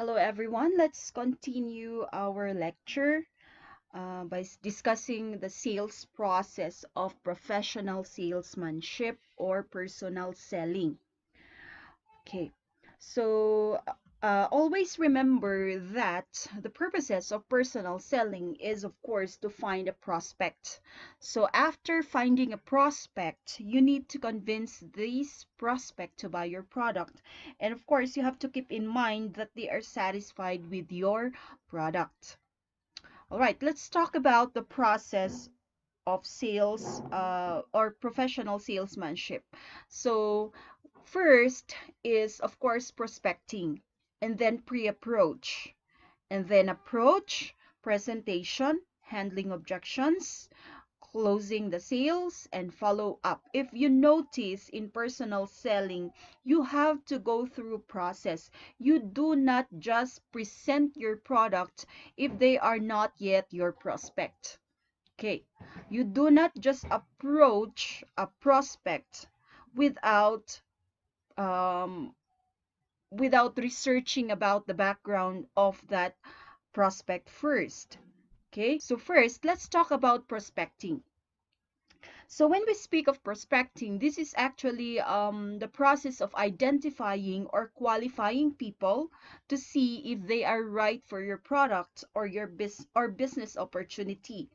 Hello everyone, let's continue our lecture by discussing the sales process of professional salesmanship or personal selling. Okay, so always remember that the purposes of personal selling is, of course, to find a prospect. So after finding a prospect, you need to convince this prospect to buy your product. And of course, you have to keep in mind that they are satisfied with your product. All right, let's talk about the process of sales or professional salesmanship. So first is, of course, prospecting, and then pre-approach, and then approach, presentation, handling objections, closing the sales, and follow up. If you notice in personal selling, you have to go through process. You do not just present your product if they are not yet your prospect. Okay, you do not just approach a prospect without um, without researching about the background of that prospect first. Okay, so first, let's talk about prospecting. So when we speak of prospecting, this is actually the process of identifying or qualifying people to see if they are right for your product or your business opportunity.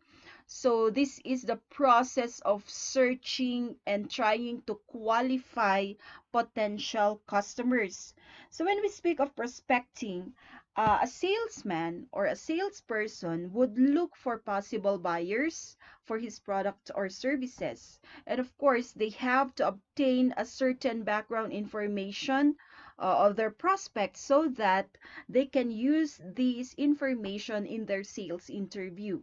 So this is the process of searching and trying to qualify potential customers. So when we speak of prospecting, a salesman or a salesperson would look for possible buyers for his product or services. And of course, they have to obtain a certain background information of their prospects so that they can use this information in their sales interview.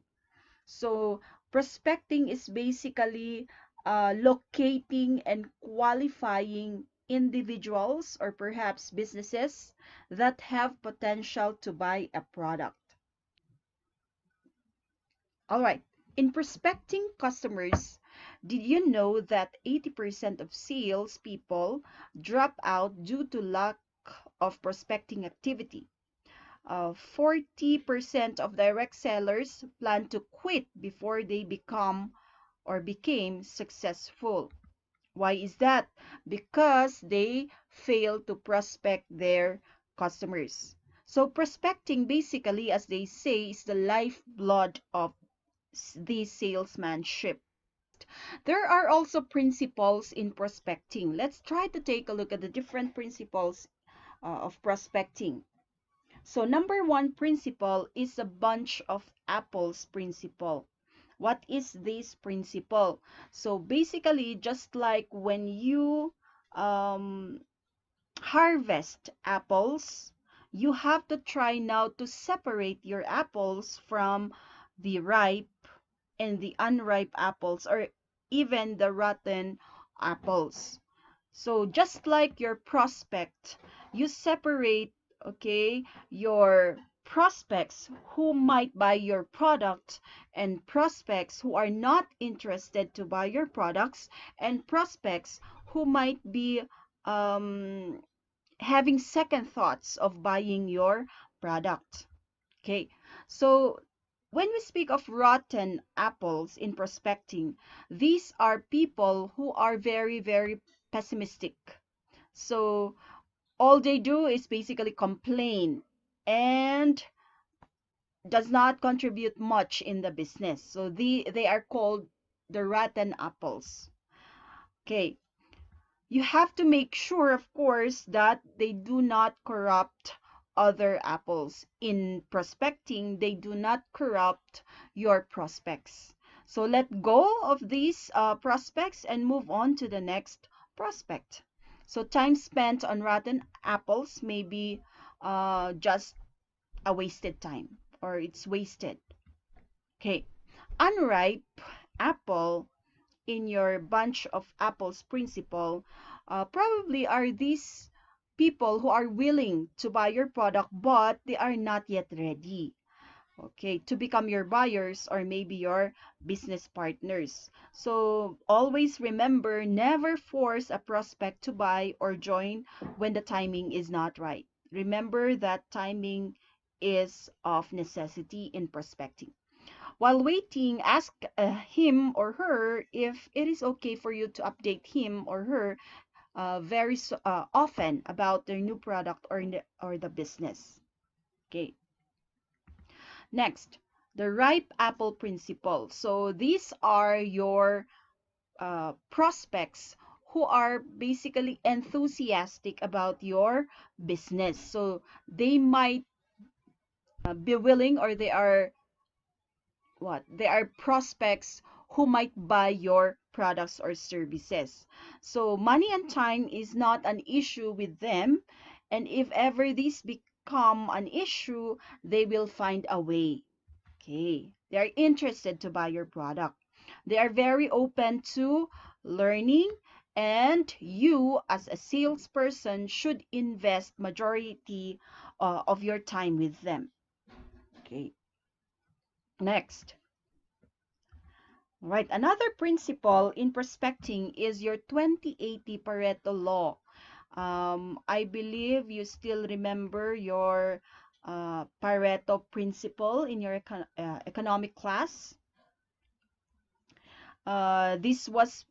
So prospecting is basically locating and qualifying individuals or perhaps businesses that have potential to buy a product. All right. In prospecting customers, did you know that 80% of sales people drop out due to lack of prospecting activity? 40% of direct sellers plan to quit before they became successful. Why is that? Because they fail to prospect their customers. So prospecting basically, as they say, is the lifeblood of the salesmanship. There are also principles in prospecting. Let's try to take a look at the different principles of prospecting. So number one principle is a bunch of apples principle. What is this principle? So basically, just like when you um, harvest apples, you have to try now to separate your apples from the ripe and the unripe apples, or even the rotten apples. So just like your prospect, you separate, okay, your prospects who might buy your product and prospects who are not interested to buy your products, and prospects who might be um, having second thoughts of buying your product. Okay, so when we speak of rotten apples in prospecting, these are people who are very, very pessimistic. So all they do is basically complain and does not contribute much in the business. So they are called the rotten apples. Okay, you have to make sure, of course, that they do not corrupt other apples. In prospecting, they do not corrupt your prospects. So let go of these prospects and move on to the next prospect. So time spent on rotten apples may be just a wasted time, or it's wasted. Okay, unripe apple in your bunch of apples principle probably are these people who are willing to buy your product, but they are not yet ready, okay, to become your buyers or maybe your business partners. So always remember, never force a prospect to buy or join when the timing is not right. remember that timing is of necessity in prospecting. While waiting, ask him or her if it is okay for you to update him or her very often about their new product or the business. Okay. Next, the ripe apple principle. So these are your prospects who are basically enthusiastic about your business. So they might be willing, or they are what? They are prospects who might buy your products or services. So money and time is not an issue with them. And if ever these become an issue, they will find a way. Okay. They are interested to buy your product. They are very open to learning, and you as a salesperson should invest majority of your time with them. Okay. Next. All right. Another principle in prospecting is your 20-80 Pareto Law. I believe you still remember your Pareto principle in your economic class. This was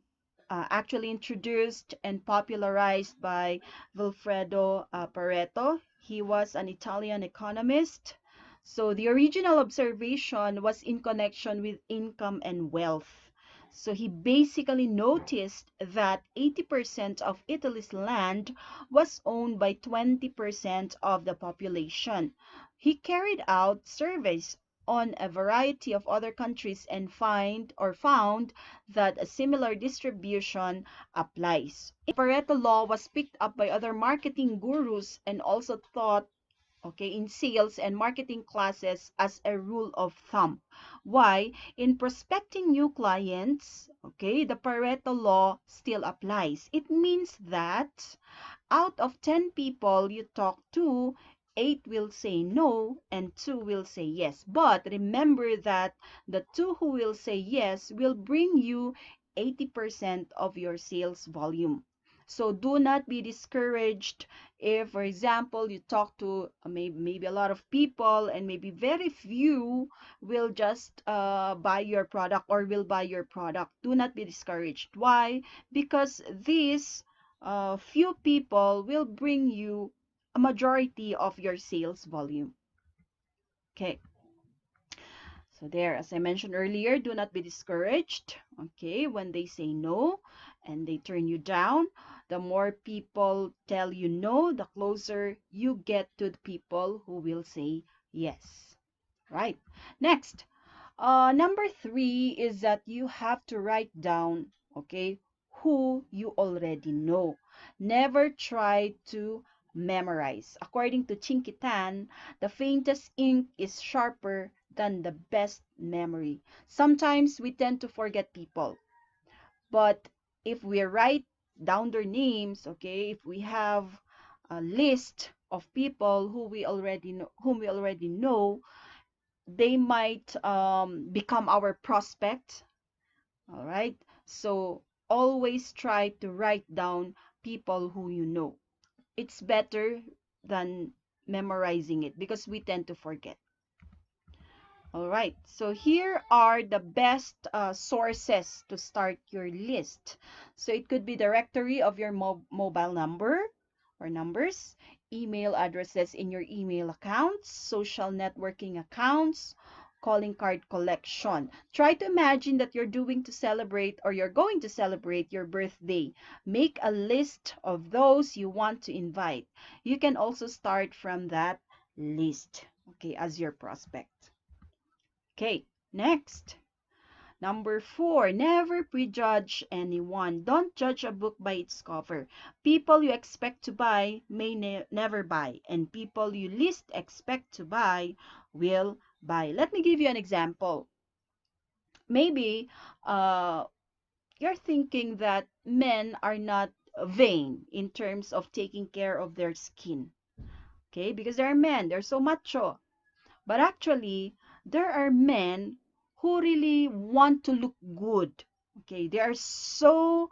actually introduced and popularized by Vilfredo Pareto. He was an Italian economist. So the original observation was in connection with income and wealth. So he basically noticed that 80% of Italy's land was owned by 20% of the population. He carried out surveys on a variety of other countries and found that a similar distribution applies. Pareto law was picked up by other marketing gurus and also taught, okay, in sales and marketing classes as a rule of thumb. Why? In prospecting new clients, okay, the Pareto law still applies. It means that out of 10 people you talk to, 8 will say no and 2 will say yes. But remember that the 2 who will say yes will bring you 80% of your sales volume. So do not be discouraged if, for example, you talk to maybe a lot of people and maybe very few will just buy your product or will buy your product. Do not be discouraged. Why? Because these few people will bring you a majority of your sales volume. Okay. So there, as I mentioned earlier, do not be discouraged. Okay, when they say no and they turn you down, the more people tell you no, the closer you get to the people who will say yes. Right. Next, number 3 is that you have to write down, okay, who you already know. Never try to memorize. According to Chinkitan, the faintest ink is sharper than the best memory. Sometimes we tend to forget people, but if we write down their names, okay, if we have a list of people whom we already know, they might become our prospect. All right. So always try to write down people who you know. It's better than memorizing it because we tend to forget. All right. So here are the best sources to start your list. So it could be directory of your mobile number or numbers, email addresses in your email accounts, social networking accounts, calling card collection. Try to imagine that you're doing to celebrate or you're going to celebrate your birthday. Make a list of those you want to invite. You can also start from that list, okay, as your prospect. Okay, next. Number 4, never prejudge anyone. Don't judge a book by its cover. People you expect to buy may never buy, and people you least expect to buy will buy. Let me give you an example. Maybe you're thinking that men are not vain in terms of taking care of their skin. Okay, because they're men, they're so macho. But actually, there are men who really want to look good. Okay, they are so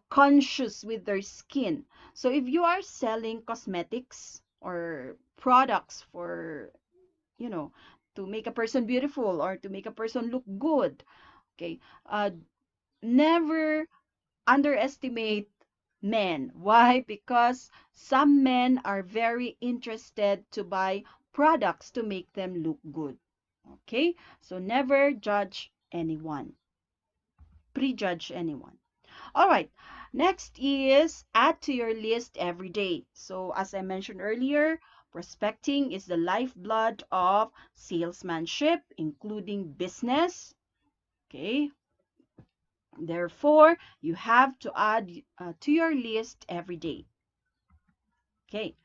conscious with their skin. So if you are selling cosmetics, or products for, you know, to make a person beautiful or to make a person look good. Okay. Never underestimate men. Why? Because some men are very interested to buy products to make them look good. Okay? So never judge anyone, prejudge anyone. All right. Next is add to your list every day. So as I mentioned earlier, prospecting is the lifeblood of salesmanship, including business. Okay. Therefore, you have to add to your list every day. Okay.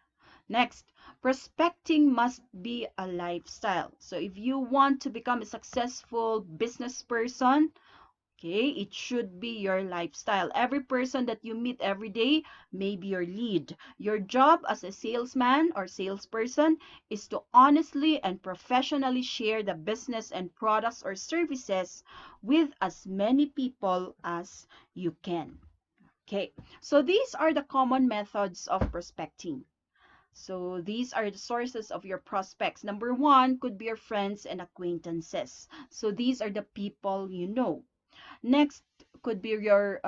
Next, prospecting must be a lifestyle. So if you want to become a successful business person, okay, it should be your lifestyle. Every person that you meet every day may be your lead. Your job as a salesman or salesperson is to honestly and professionally share the business and products or services with as many people as you can. Okay, so these are the common methods of prospecting. So these are the sources of your prospects. Number one could be your friends and acquaintances. So these are the people you know. Next could be your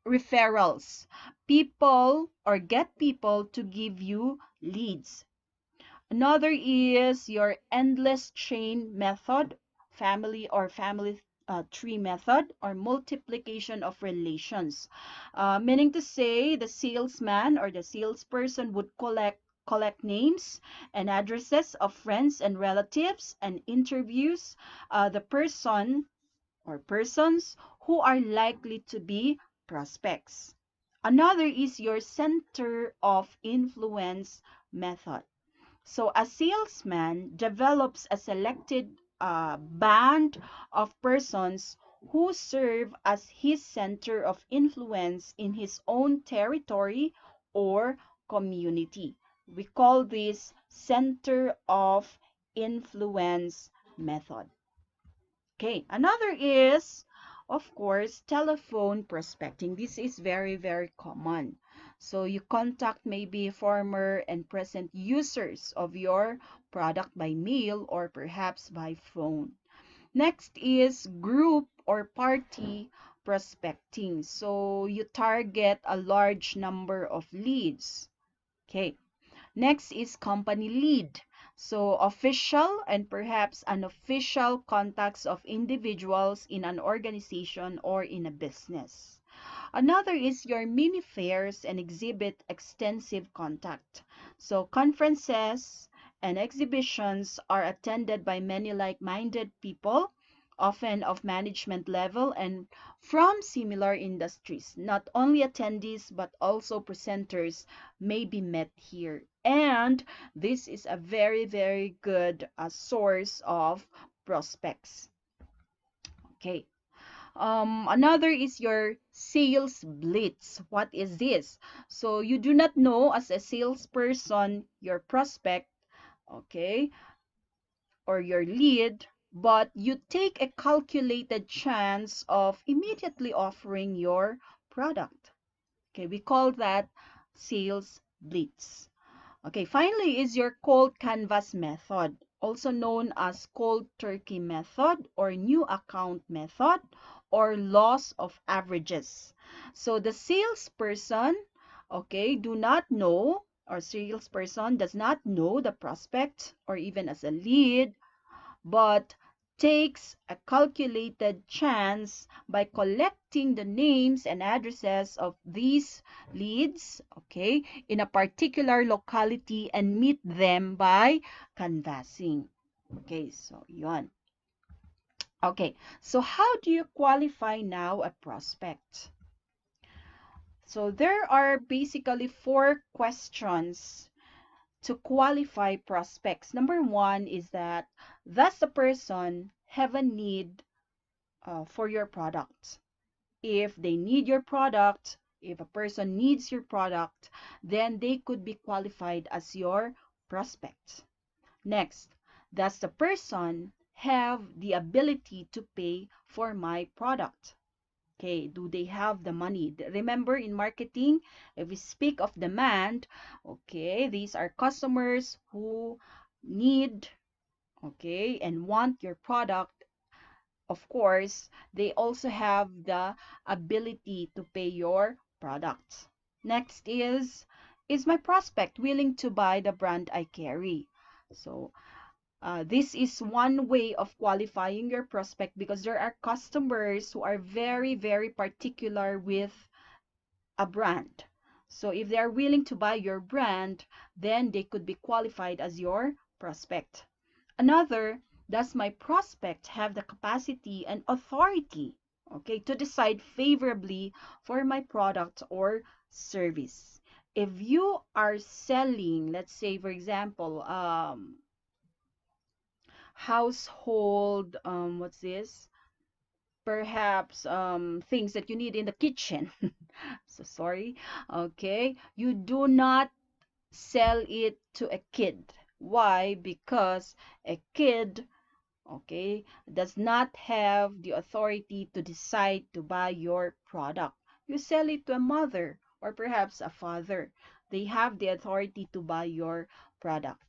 referrals. People or get people to give you leads. Another is your endless chain method, family tree method, or multiplication of relations. Meaning to say the salesman or the salesperson would collect names and addresses of friends and relatives and interviews the person or persons who are likely to be prospects. Another is your center of influence method. So a salesman develops a selected band of persons who serve as his center of influence in his own territory or community. We call this center of influence method. Okay, another is, of course, telephone prospecting. This is very, very common. So you contact maybe former and present users of your product by mail or perhaps by phone. Next is group or party prospecting. So you target a large number of leads. Okay. Next is company lead. So official and perhaps unofficial contacts of individuals in an organization or in a business. Another is your mini fairs and exhibit extensive contact. So conferences and exhibitions are attended by many like-minded people, often of management level and from similar industries. Not only attendees but also presenters may be met here. And this is a very, very good source of prospects. Okay. Another is your sales blitz. What is this? So you do not know as a salesperson your prospect, okay, or your lead, but you take a calculated chance of immediately offering your product. Okay, we call that sales blitz. Okay, finally is your cold canvas method, also known as cold turkey method or new account method or loss of averages. So the salesperson, okay, do not know or salesperson does not know the prospect or even as a lead, but takes a calculated chance by collecting the names and addresses of these leads, okay, in a particular locality and meet them by canvassing. Okay, so yon. Okay, so how do you qualify now a prospect? So there are basically 4 questions to qualify prospects. Number one is that does the person have a need for your product? If they need your product, if a person needs your product, then they could be qualified as your prospect. Next, does the person have the ability to pay for my product? Okay, do they have the money? Remember, in marketing, if we speak of demand, okay, these are customers who need, okay, and want your product. Of course, they also have the ability to pay your product. Next is my prospect willing to buy the brand I carry? So this is one way of qualifying your prospect, because there are customers who are very, very particular with a brand. So if they are willing to buy your brand, then they could be qualified as your prospect. Another, does my prospect have the capacity and authority, okay, to decide favorably for my product or service? If you are selling, let's say, for example, household, what's this? Perhaps things that you need in the kitchen. So sorry. Okay, you do not sell it to a kid. Why? Because a kid, okay, does not have the authority to decide to buy your product. You sell it to a mother or perhaps a father. They have the authority to buy your product.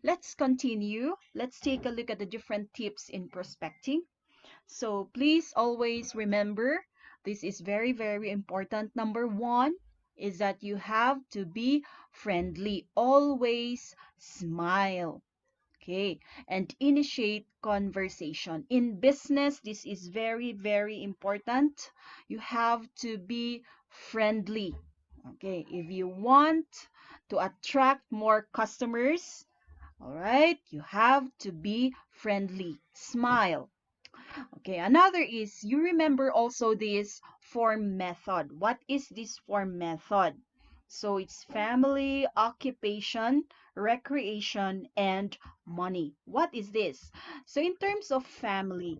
Let's continue. Let's take a look at the different tips in prospecting. So please always remember, this is very, very important. Number one is that you have to be friendly. Always smile. Okay, and initiate conversation. In business, this is very, very important. You have to be friendly. Okay, if you want to attract more customers, all right, you have to be friendly. Smile. Okay, another is, you remember also this form method. What is this form method? So it's family, occupation, recreation, and money. What is this? So in terms of family,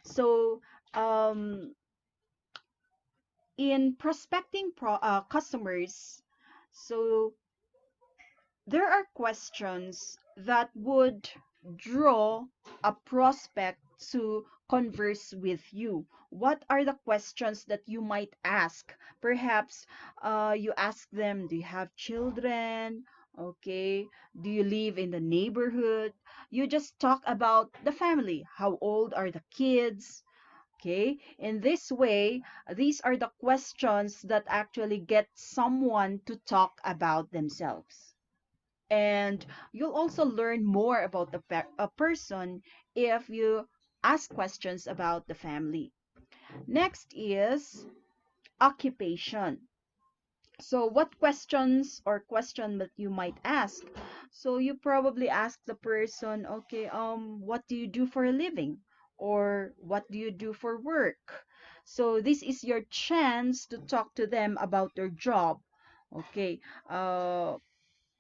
so um, in prospecting customers, so there are questions that would draw a prospect to converse with you. What are the questions that you might ask? Perhaps you ask them, do you have children? Okay. Do you live in the neighborhood? You just talk about the family. How old are the kids? Okay. In this way, these are the questions that actually get someone to talk about themselves. And you'll also learn more about a person if you ask questions about the family. Next is occupation. So what questions or question that you might ask? So you probably ask the person, okay, what do you do for a living? Or what do you do for work? So this is your chance to talk to them about their job. Okay,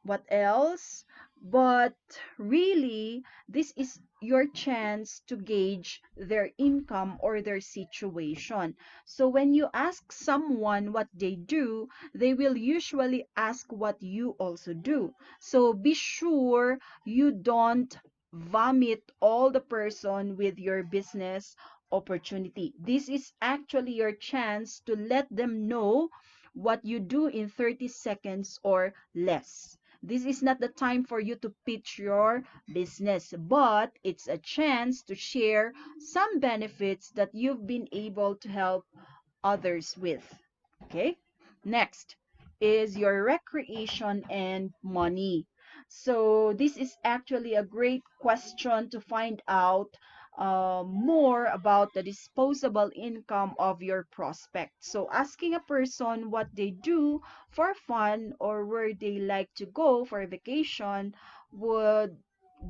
what else? But really, this is your chance to gauge their income or their situation. So when you ask someone what they do, they will usually ask what you also do. So be sure you don't vomit all the person with your business opportunity. This is actually your chance to let them know what you do in 30 seconds or less. This is not the time for you to pitch your business, but it's a chance to share some benefits that you've been able to help others with. Okay? Next is your recreation and money. So this is actually a great question to find out more about the disposable income of your prospect. So asking a person what they do for fun or where they like to go for a vacation would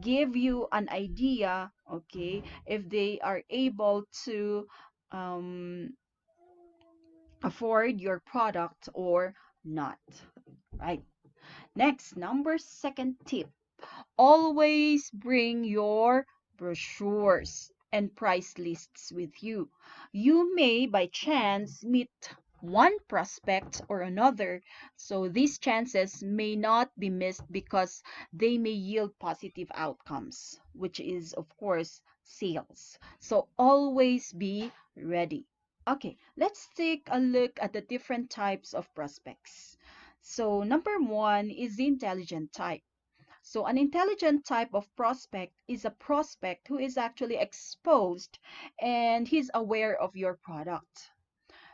give you an idea, okay, if they are able to um, afford your product or not, right? Next, number second tip, always bring your brochures and price lists with you. You may by chance meet one prospect or another, so these chances may not be missed because they may yield positive outcomes, which is of course sales. So always be ready. Okay, let's take a look at the different types of prospects. So number one is the intelligent type. So an intelligent type of prospect is a prospect who is actually exposed and he's aware of your product.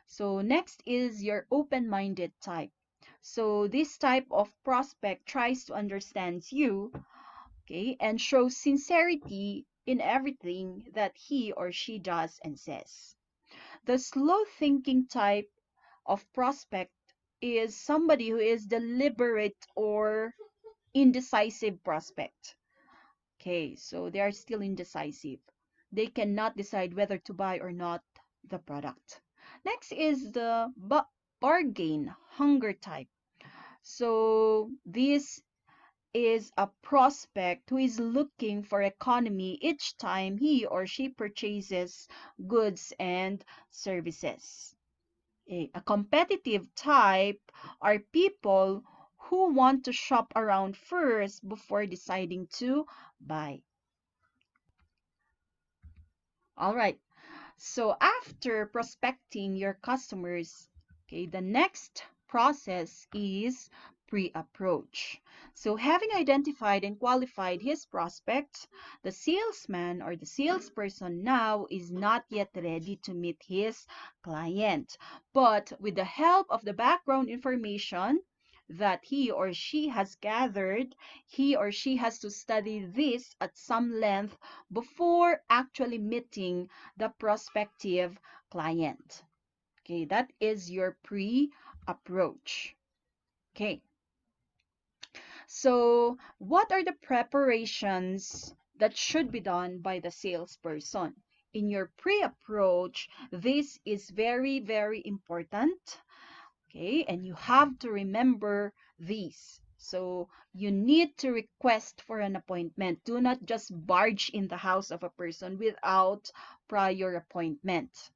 So next is your open-minded type. So this type of prospect tries to understand you, okay, and shows sincerity in everything that he or she does and says. The slow thinking type of prospect is somebody who is deliberate or indecisive prospect. Okay, so they are still indecisive. They cannot decide whether to buy or not the product. Next is the bargain hunger type. So this is a prospect who is looking for economy each time he or she purchases goods and services. A competitive type are people who want to shop around first before deciding to buy. All right. So after prospecting your customers, okay, the next process is pre-approach. So having identified and qualified his prospect, the salesman or the salesperson now is not yet ready to meet his client. But with the help of the background information that he or she has gathered, he or she has to study this at some length before actually meeting the prospective client. Okay, that is your pre-approach. Okay, so what are the preparations that should be done by the salesperson? In your pre-approach, this is very, very important. Okay, and you have to remember these. So you need to request for an appointment. Do not just barge in the house of a person without prior appointment.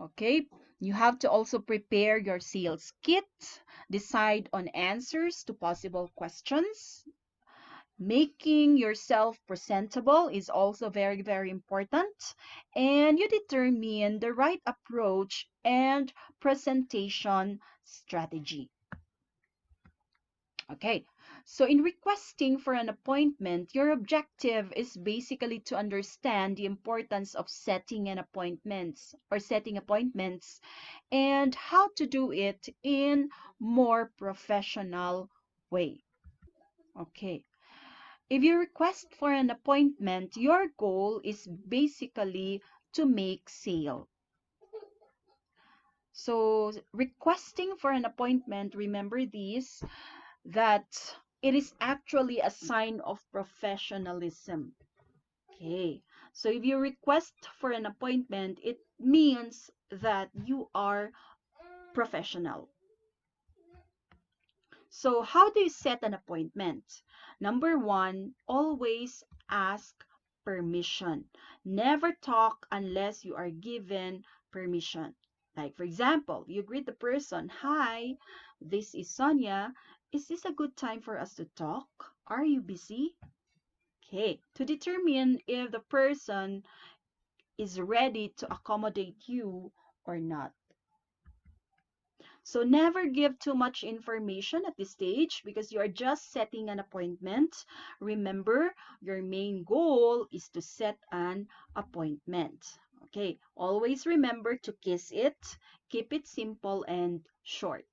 Okay, you have to also prepare your sales kit, decide on answers to possible questions. Making yourself presentable is also very, very important. And you determine the right approach and presentation strategy. Okay, so in requesting for an appointment, your objective is basically to understand the importance of setting appointments and how to do it in more professional way. Okay. If you request for an appointment, your goal is basically to make sale. So requesting for an appointment, remember this, that it is actually a sign of professionalism. Okay, so if you request for an appointment, it means that you are professional. So how do you set an appointment? Number one, always ask permission. Never talk unless you are given permission. Like for example, you greet the person, "Hi, this is Sonia. Is this a good time for us to talk? Are you busy?" Okay, to determine if the person is ready to accommodate you or not. So never give too much information at this stage because you are just setting an appointment. Remember, your main goal is to set an appointment. Okay, always remember to kiss it, keep it simple and short.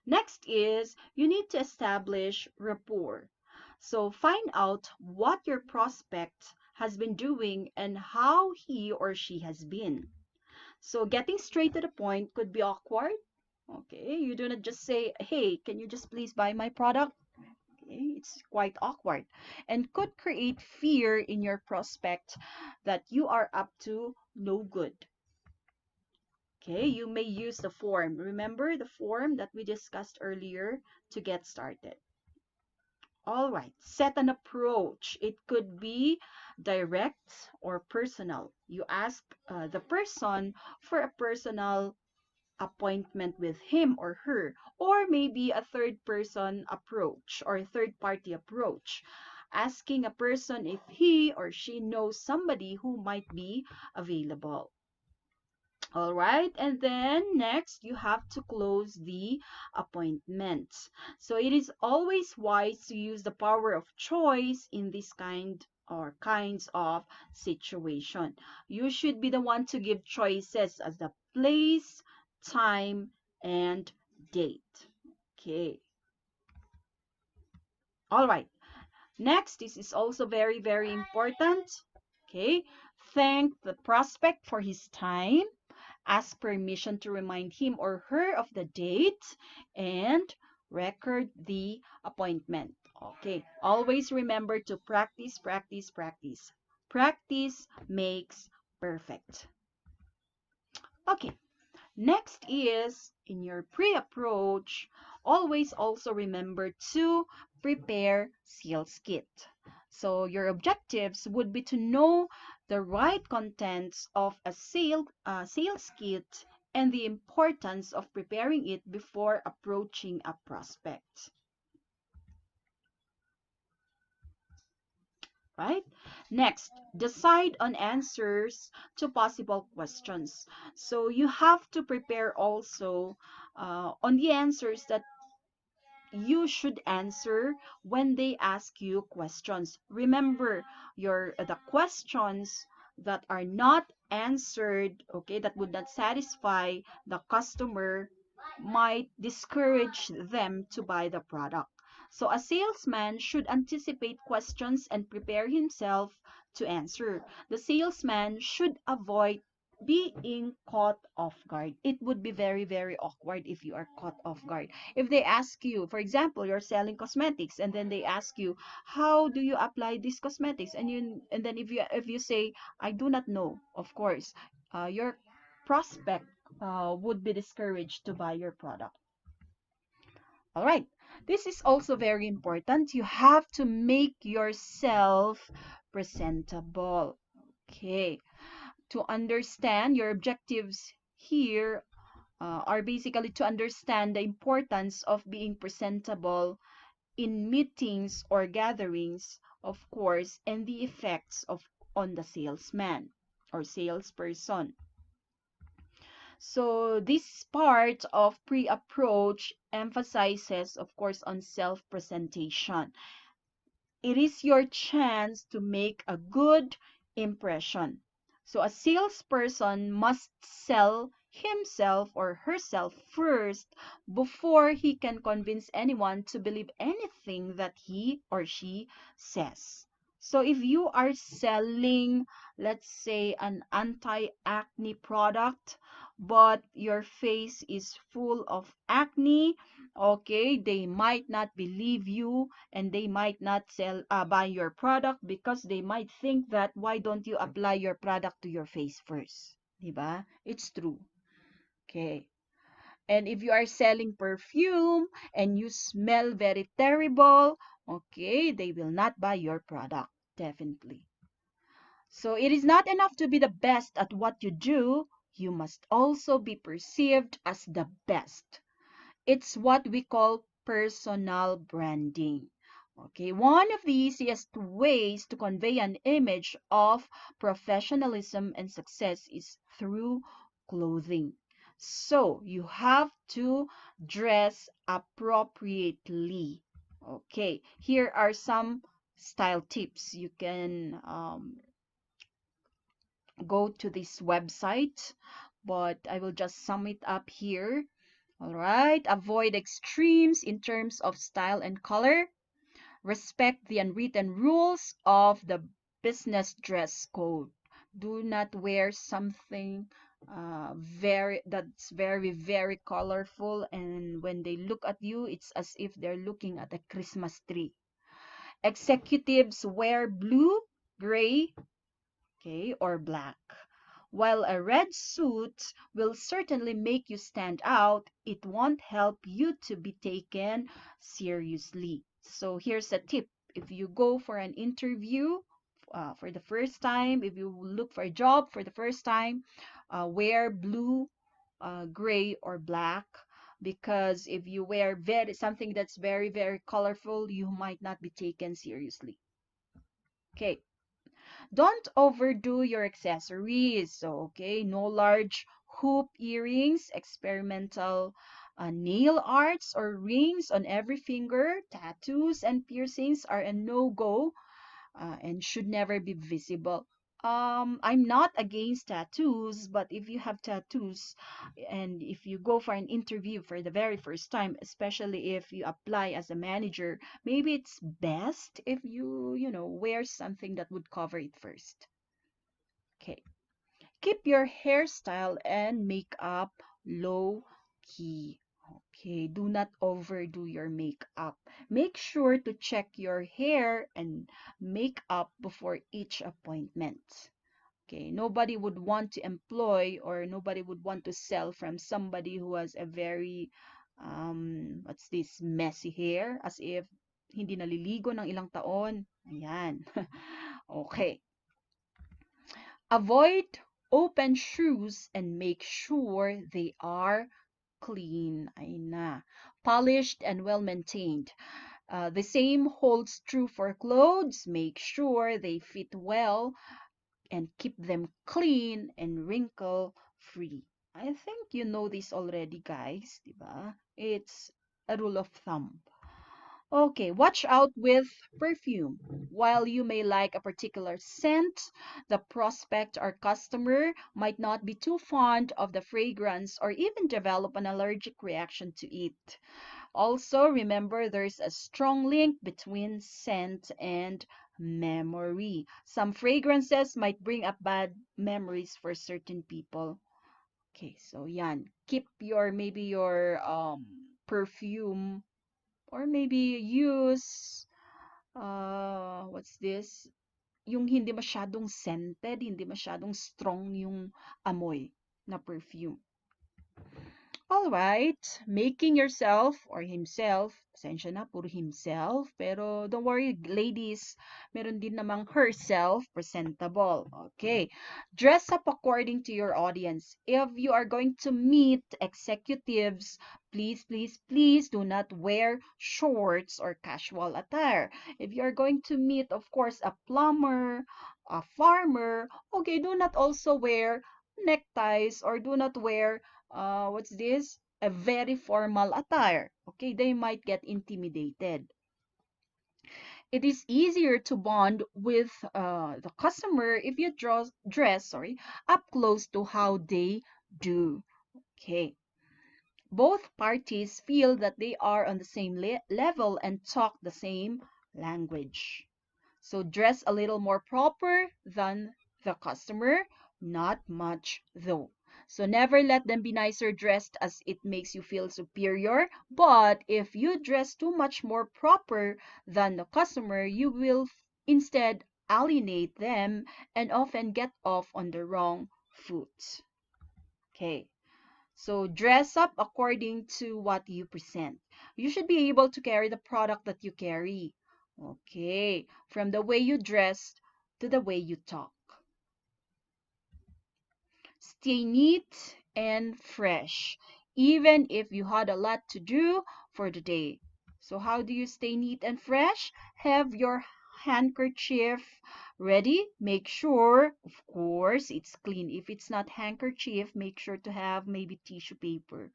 Next is you need to establish rapport. So find out what your prospect has been doing and how he or she has been. So getting straight to the point could be awkward. Okay, you do not just say, "Hey, can you just please buy my product?" Okay, it's quite awkward and could create fear in your prospect that you are up to no good. Okay, you may use the form. Remember the form that we discussed earlier to get started. All right, set an approach. It could be direct or personal. You ask the person for a personal appointment with him or her, or maybe a third person approach or third party approach. asking a person if he or she knows somebody who might be available. All right, and then next you have to close the appointment. So it is always wise to use the power of choice in this kinds of situation. You should be the one to give choices as the place, time, and date. Okay. All right. Next, this is also very, very important. Okay. Thank the prospect for his time. Ask permission to remind him or her of the date, and record the appointment. Okay, always remember to practice, practice, practice. Practice makes perfect. Okay, next is in your pre-approach, always also remember to prepare sales kit. So your objectives would be to know the right contents of a sales kit and the importance of preparing it before approaching a prospect. Right? Next, decide on answers to possible questions. So you have to prepare also on the answers that you should answer when they ask you questions. Remember, the questions that are not answered, okay, that would not satisfy the customer might discourage them to buy the product. So a salesman should anticipate questions and prepare himself to answer. The salesman should avoid being caught off guard. It would be very, very awkward if you are caught off guard. If they ask you, for example, you're selling cosmetics, and then they ask you, how do you apply these cosmetics? And then if you say, I do not know, of course, your prospect would be discouraged to buy your product. All right. This is also very important. You have to make yourself presentable. Okay. To understand your objectives here are basically to understand the importance of being presentable in meetings or gatherings, of course, and the effects of on the salesman or salesperson. So this part of pre-approach emphasizes, of course, on self-presentation. It is your chance to make a good impression. So a salesperson must sell himself or herself first before he can convince anyone to believe anything that he or she says. So if you are selling, let's say, an anti-acne product, but your face is full of acne, okay, they might not believe you, and they might not buy your product because they might think that why don't you apply your product to your face first, diba? It's true. Okay. And if you are selling perfume and you smell very terrible, okay, they will not buy your product, definitely. So it is not enough to be the best at what you do, you must also be perceived as the best. It's what we call personal branding. Okay, one of the easiest ways to convey an image of professionalism and success is through clothing. So you have to dress appropriately. Okay, here are some style tips. You can go to this website, but I will just sum it up here. All right, avoid extremes in terms of style and color. Respect the unwritten rules of the business dress code. Do not wear something very colorful, and when they look at you, it's as if they're looking at a Christmas tree. Executives wear blue, gray, okay, or black. While a red suit will certainly make you stand out, it won't help you to be taken seriously. So here's a tip. If you go for an interview for the first time, if you look for a job for the first time, wear blue, gray, or black. Because if you wear something that's very colorful, you might not be taken seriously. Okay. Don't overdo your accessories. Okay, no large hoop earrings, experimental nail arts or rings on every finger. Tattoos and piercings are a no-go and should never be visible. I'm not against tattoos, but if you have tattoos and if you go for an interview for the very first time, especially if you apply as a manager, maybe it's best if you wear something that would cover it first. Okay. Keep your hairstyle and makeup low key. Okay, do not overdo your makeup. Make sure to check your hair and makeup before each appointment. Okay, nobody would want to employ or nobody would want to sell from somebody who has a very, what's this, messy hair, as if hindi naliligo ng ilang taon. Ayan. Okay. Avoid open shoes and make sure they are clean. Ay na. Polished and well maintained. The same holds true for clothes. Make sure they fit well and keep them clean and wrinkle free. I think you know this already, guys, diba? It's a rule of thumb. Okay, watch out with perfume. While you may like a particular scent, the prospect or customer might not be too fond of the fragrance or even develop an allergic reaction to it. Also, remember there's a strong link between scent and memory. Some fragrances might bring up bad memories for certain people. Okay, so yan. Keep your maybe your perfume or maybe use what's this? Yung hindi masyadong scented, hindi masyadong strong yung amoy na perfume. All right, making yourself or himself, pasensya na, puro himself, pero don't worry, ladies, meron din namang herself, presentable. Okay, dress up according to your audience. If you are going to meet executives, please, please, please do not wear shorts or casual attire. If you are going to meet, of course, a plumber, a farmer, okay, do not also wear neckties or do not wear what's this? A very formal attire. Okay, they might get intimidated. It is easier to bond with the customer if you dress up close to how they do. Okay. Both parties feel that they are on the same level and talk the same language. So dress a little more proper than the customer, not much though. So never let them be nicer dressed as it makes you feel superior. But if you dress too much more proper than the customer, you will instead alienate them and often get off on the wrong foot. Okay. So dress up according to what you present. You should be able to carry the product that you carry. Okay, from the way you dress to the way you talk. Stay neat and fresh, even if you had a lot to do for the day. So how do you stay neat and fresh? Have your handkerchief ready. Make sure, of course, it's clean. If it's not handkerchief, make sure to have maybe tissue paper.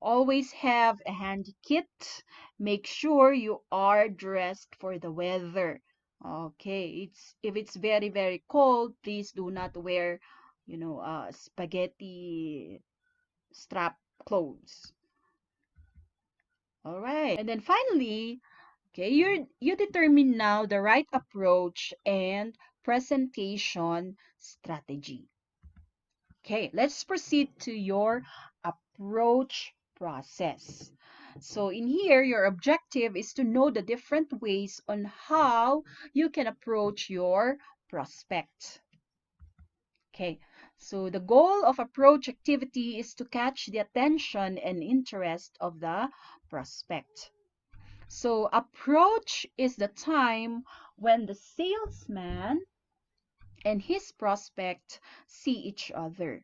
Always have a handy kit. Make sure you are dressed for the weather. Okay, it's if it's very, very cold, please do not wear, spaghetti strap clothes. All right. And then finally, okay, you determine now the right approach and presentation strategy. Okay, let's proceed to your approach process. So in here, your objective is to know the different ways on how you can approach your prospect. Okay, so the goal of approach activity is to catch the attention and interest of the prospect. So approach is the time when the salesman and his prospect see each other.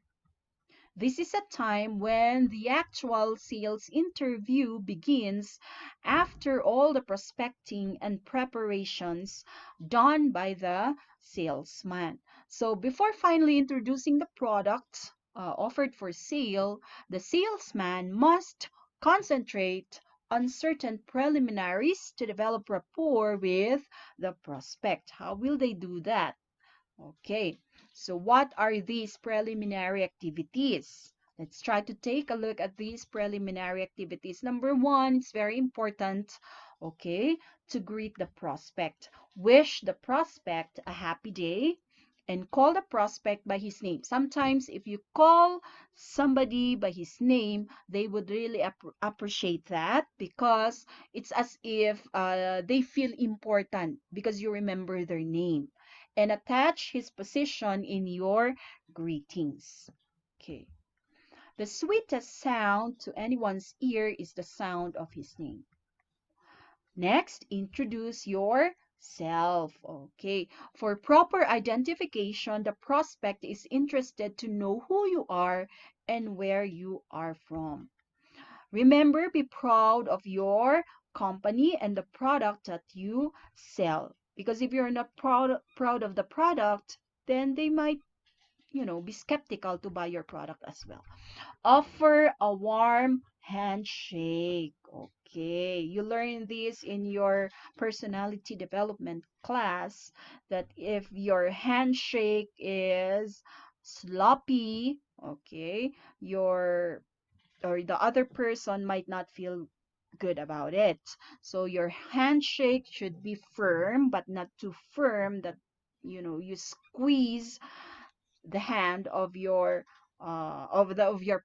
This is a time when the actual sales interview begins after all the prospecting and preparations done by the salesman. So before finally introducing the product offered for sale, the salesman must concentrate on certain preliminaries to develop rapport with the prospect. How will they do that? Okay, so what are these preliminary activities? Let's try to take a look at these preliminary activities. Number one, it's very important, okay, to greet the prospect. Wish the prospect a happy day and call the prospect by his name. Sometimes if you call somebody by his name, they would really appreciate that because it's as if they feel important because you remember their name, and attach his position in your greetings. Okay. The sweetest sound to anyone's ear is the sound of his name. Next, introduce yourself. Okay. For proper identification, the prospect is interested to know who you are and where you are from. Remember, be proud of your company and the product that you sell. Because if you're not proud of the product, then they might, be skeptical to buy your product as well. Offer a warm handshake. Okay, you learn this in your personality development class that if your handshake is sloppy, okay, your or the other person might not feel good about it. So your handshake should be firm, but not too firm that you squeeze the hand of your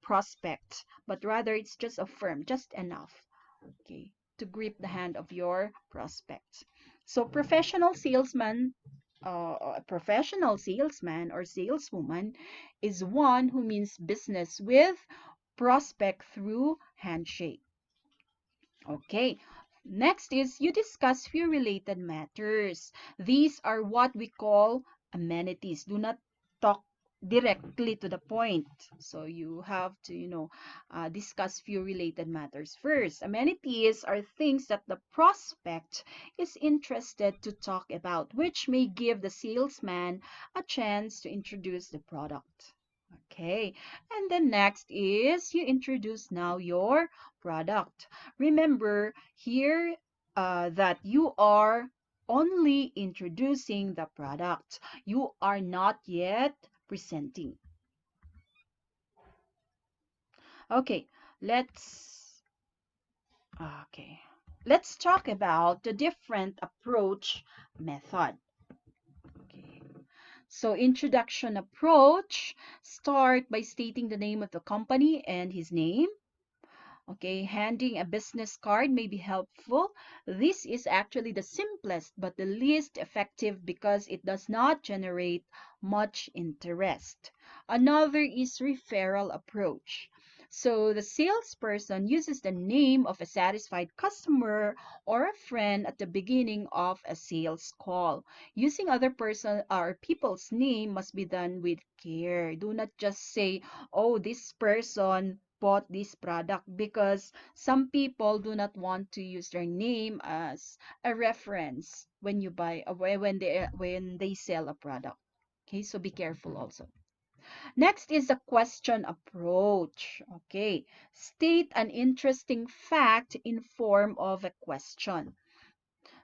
prospect, but rather it's just a firm, just enough, okay, to grip the hand of your prospect. So a professional salesman or saleswoman is one who means business with prospect through handshake. Okay. Next is you discuss few related matters. These are what we call amenities. Do not talk directly to the point. So you have to, discuss few related matters first. Amenities are things that the prospect is interested to talk about, which may give the salesman a chance to introduce the product. Okay, and then next is you introduce now your product. Remember here that you are only introducing the product. You are not yet presenting. Okay, let's okay. Let's talk about the different approach method. Okay. So introduction approach, start by stating the name of the company and his name. Okay, handing a business card may be helpful. This is actually the simplest but the least effective because it does not generate much interest. Another is referral approach. So the salesperson uses the name of a satisfied customer or a friend at the beginning of a sales call. Using other person or people's name must be done with care. Do not just say, "Oh, this person bought this product," because some people do not want to use their name as a reference when you buy when they sell a product. Okay, so be careful also. Next is the question approach. Okay, state an interesting fact in form of a question.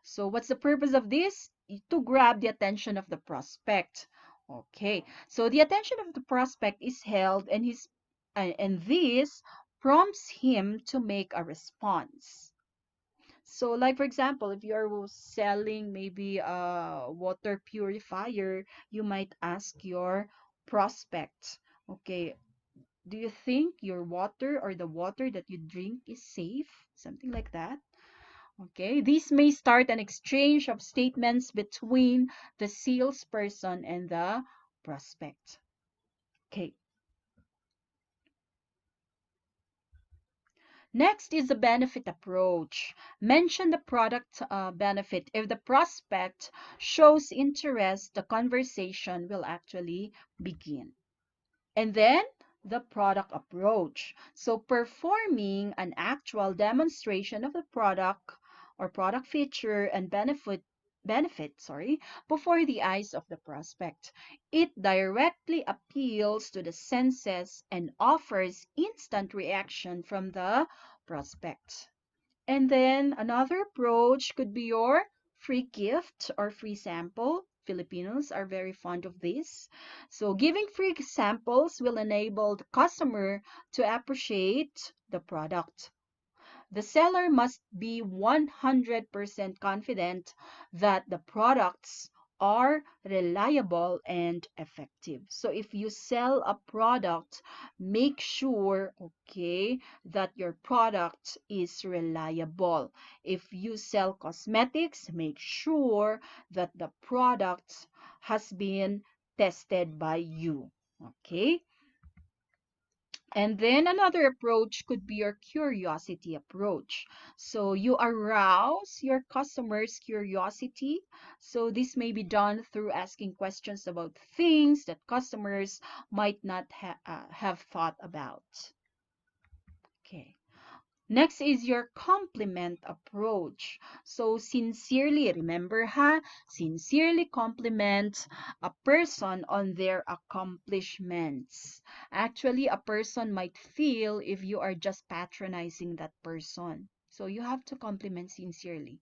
So what's the purpose of this? To grab the attention of the prospect. Okay, so the attention of the prospect is held and this prompts him to make a response. So like for example, if you're selling maybe a water purifier, you might ask your prospect, okay, do you think your water or the water that you drink is safe? Something like that. Okay, this may start an exchange of statements between the salesperson and the prospect. Okay, next is the benefit approach. Mention the product benefit. If the prospect shows interest, the conversation will actually begin. And then the product approach. So performing an actual demonstration of the product or product feature and benefit, before the eyes of the prospect. It directly appeals to the senses and offers instant reaction from the prospect. And then another approach could be your free gift or free sample. Filipinos are very fond of this. So giving free samples will enable the customer to appreciate the product. The seller must be 100% confident that the products are reliable and effective. So if you sell a product, make sure, okay, that your product is reliable. If you sell cosmetics, make sure that the product has been tested by you. Okay? And then another approach could be your curiosity approach. So you arouse your customers' curiosity. So this may be done through asking questions about things that customers might not have thought about. Okay. Next is your compliment approach. So sincerely, remember sincerely compliment a person on their accomplishments. Actually, a person might feel if you are just patronizing that person. So you have to compliment sincerely.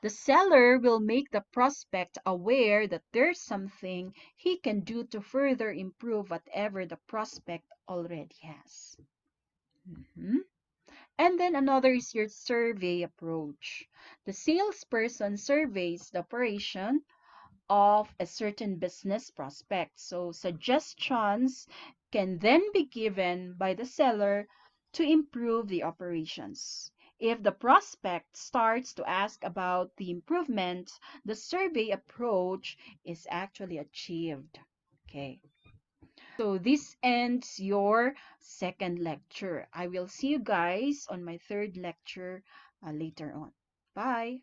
The seller will make the prospect aware that there's something he can do to further improve whatever the prospect already has. Mhm. And then another is your survey approach. The salesperson surveys the operation of a certain business prospect. So suggestions can then be given by the seller to improve the operations. If the prospect starts to ask about the improvement, the survey approach is actually achieved. Okay. So this ends your second lecture. I will see you guys on my third lecture later on. Bye.